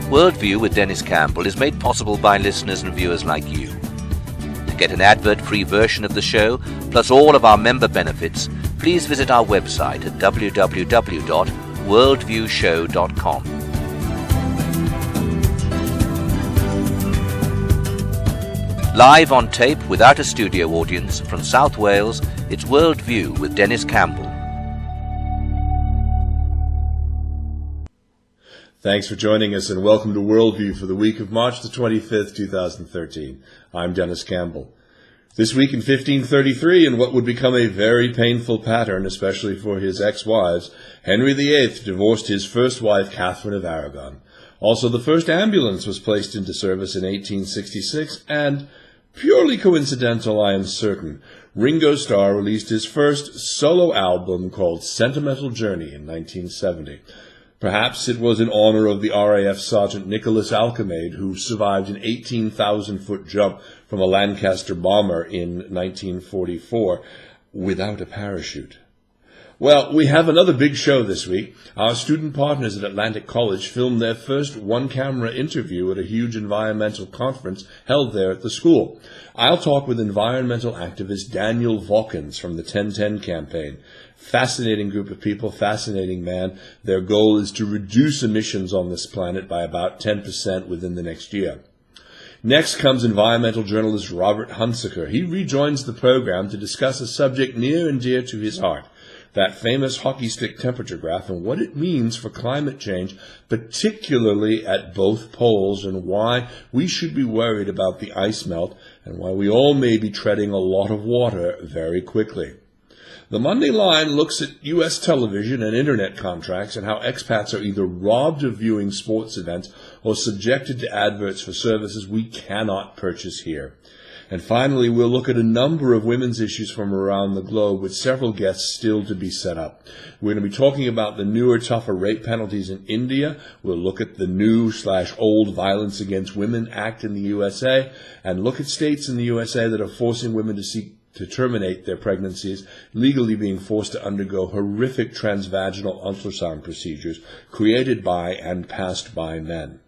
Worldview with Denis Campbell is made possible by listeners and viewers like you. To get an advert-free version of the show, plus all of our member benefits, please visit our website at www.worldviewshow.com. Live on tape without a studio audience from South Wales, it's Worldview with Denis Campbell. Thanks for joining us and welcome to Worldview for the week of March the 25th, 2013. I'm Denis Campbell. This week in 1533, in what would become a very painful pattern, especially for his ex-wives, Henry VIII divorced his first wife, Catherine of Aragon. Also, the first ambulance was placed into service in 1866, and, purely coincidental I am certain, Ringo Starr released his first solo album called Sentimental Journey in 1970. Perhaps it was in honor of the RAF Sergeant Nicholas Alcamaide, who survived an 18,000-foot jump from a Lancaster bomber in 1944 without a parachute. Well, we have another big show this week. Our student partners at Atlantic College filmed their first one-camera interview at a huge environmental conference held there at the school. I'll talk with environmental activist Daniel Vawkins from the 1010 campaign. Fascinating group of people, fascinating man. Their goal is to reduce emissions on this planet by about 10% within the next year. Next comes environmental journalist Robert Hunsaker. He rejoins the program to discuss a subject near and dear to his heart, that famous hockey stick temperature graph and what it means for climate change, particularly at both poles, and why we should be worried about the ice melt and why we all may be treading a lot of water very quickly. The Monday Line looks at U.S. television and internet contracts and how expats are either robbed of viewing sports events or subjected to adverts for services we cannot purchase here. And finally, we'll look at a number of women's issues from around the globe with several guests still to be set up. We're going to be talking about the newer, tougher rape penalties in India. We'll look at the new/old Violence Against Women Act in the USA and look at states in the USA that are forcing women to terminate their pregnancies, legally being forced to undergo horrific transvaginal ultrasound procedures created by and passed by men.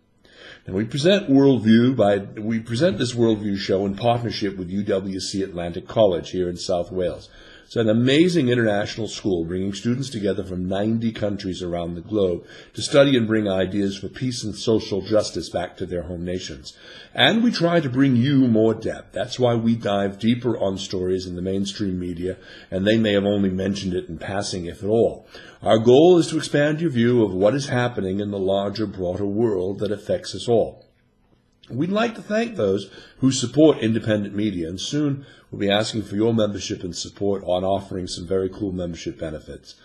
And we present this Worldview show in partnership with UWC Atlantic College here in South Wales. It's an amazing international school bringing students together from 90 countries around the globe to study and bring ideas for peace and social justice back to their home nations. And we try to bring you more depth. That's why we dive deeper on stories in the mainstream media, and they may have only mentioned it in passing, if at all. Our goal is to expand your view of what is happening in the larger, broader world that affects us all. We'd like to thank those who support independent media, and soon we'll be asking for your membership and support on offering some very cool membership benefits.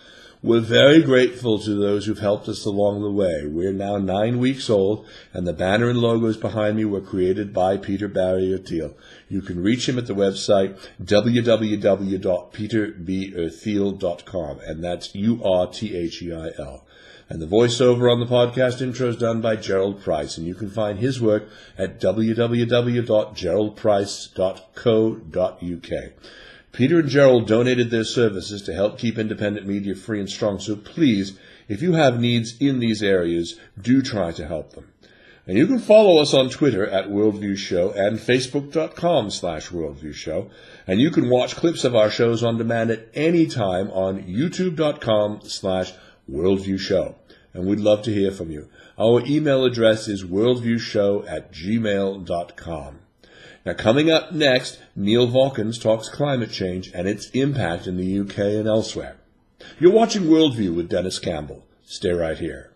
We're very grateful to those who've helped us along the way. We're now 9 weeks old, and the banner and logos behind me were created by Peter Barrier-Thiel. You can reach him at the website www.peterberthiel.com, and that's URTHEIL. And the voiceover on the podcast intro is done by Gerald Price, and you can find his work at www.geraldprice.co.uk. Peter and Gerald donated their services to help keep independent media free and strong, so please, if you have needs in these areas, do try to help them. And you can follow us on Twitter at Worldview Show and Facebook.com/Worldview Show, and you can watch clips of our shows on demand at any time on YouTube.com/Worldview Show. And we'd love to hear from you. Our email address is worldviewshow@gmail.com. Now, coming up next, Neil Vawkins talks climate change and its impact in the UK and elsewhere. You're watching Worldview with Denis Campbell. Stay right here.